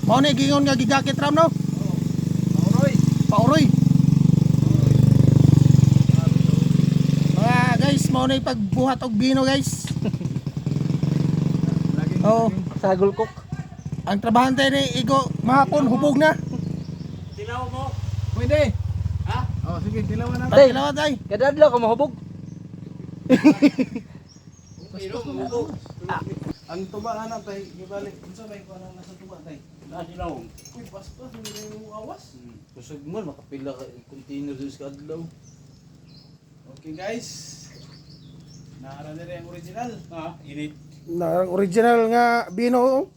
Mao ni gingon nga gijakit ram no. Pauroy. Pauroy. Guys, mao ni pagbuhat og bino guys. Oh, Sagol kok. ang trabahante ni Igo mahapon hubog na. Tilaw mo. Pwede. Ha? Oh, sige, dilawan na. Tay lawat ay. Kada adlaw ka mahubog. Ang tuba ana tay gibalik. Unsa may kuno nasa tuba tay? Nasilaw. Uy, paspas hindi mo awas. Kusog mo, makapila ka container sa kadlaw. Okay guys. Naara na rin ang original. Ha? Init. Na original nga bino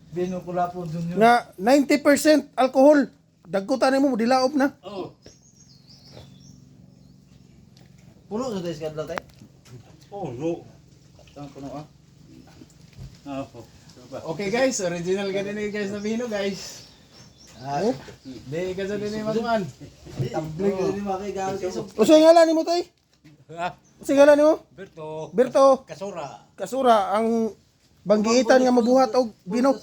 Bino ko lapon junior. nga 90% alcohol. Dagkutan nimo dilaop na. Oh. Puno sa sa kadlaw tay. Oh, no. Tang puno ah. Ah, oh. Okay guys, original ka din guys na bino guys. Oh. Di ka sa din masukan. Tablig ka din makigawad iso. Usa ngalan nimo tay? Ha? Usa ngalan nimo? Berto. Berto Kasura. Kasura ang banggiitan nga mabuhat og bino.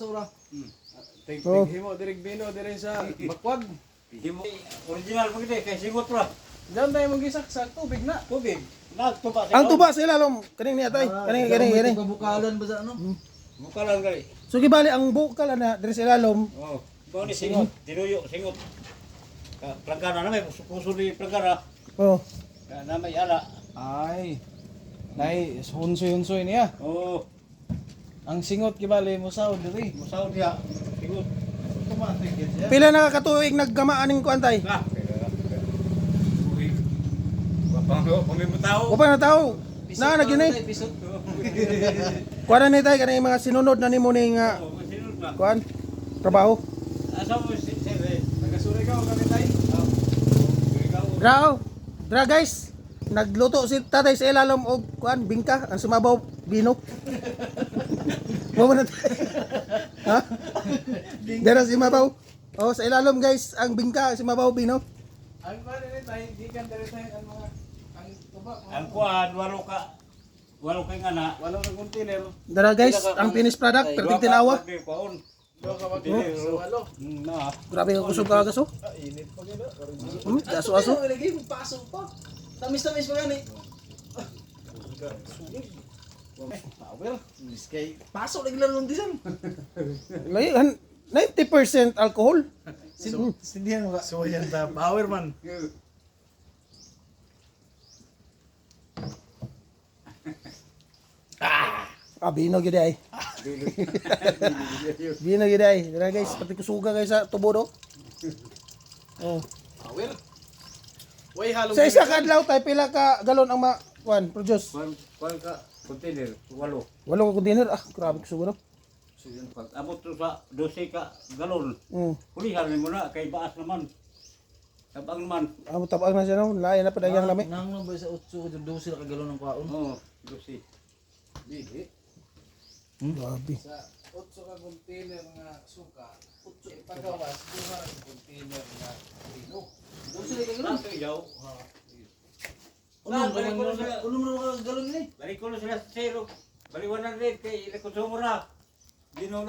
Oh. Himo direk bino dire sa bakwag. Himo. Original mo gid kay sigot ra. Diyan tayo mag-isaksak tubig na. Tubig. Nagtuba Ang tuba sa ilalom kaning niya tay. Kaning. Pabukalan ba sa ano? Mukalan gali. So gibali ang bukal na diri sa ilalom. Oh. Ko ni singot. Tinuyo singot. Plagana na may puso ni plagana. Oh. Na may ala. Ay. Nay, hunsoy-hunsoy niya. Oh. Ang singot gibali mo sa diri. Musaw diha. Singot. Tumatik siya. Pila na katuig naggamaan ning kuan tay? Na. Uy. Pamay mo tao. Upa na tao. Na nagyunay. Episode. Kuan na ni tay kanang mga sinunod na nimo ning Oh, sinot na. kuan trabaho. Asa mo si Taga-Surigao kami tay. Drao. Dra guys. Nagluto si tatay sa ilalom og kuan bingka ang sumabaw bino. Mo man ha? Dera si mabaw. Oh, sa ilalom guys ang bingka si mabaw bino. Ang pare ni tay, gikan dire tay ang mga ang tuba. ang kuan walo kay ngana. Wala ka container. Dara guys ang finished product perting tinawa. Paon. Do ka mag-container sa walo. Na. Grabe ang kusog ka gaso. Init pa gid. Gaso-aso. Lagi pasok pa. Tamis-tamis pa gani. Power. Miskay. Pasok lagi lang disan. May 90% alcohol. Sindihan mo ka. So yan ta power man. Bino gid ay. Bino gid ay. Dara guys pati kusuga guys sa tubo do. Oh. Power. Way halong. Sa isa ka adlaw tay pila ka galon ang kuan produce. Kuan ka container walo. Walo ka container grabe kusuga no. Pag abot to sa 12 ka galon. Hulihan mo na kay baas naman. Tabang naman. Tabang na siya no. Lain na padayang lami. Nang ba sa 8 12 ka galon ng kaon. Oh, 12. Dili. Grabe. Sa 8 ka container nga suka, 8 pagawas 2 ka container nga bino. 12 ka galon. Nasa yaw. Uno mo ka galon ni. Balik ko na sila sa zero. Balik 100 kay ila konsumo na. Dino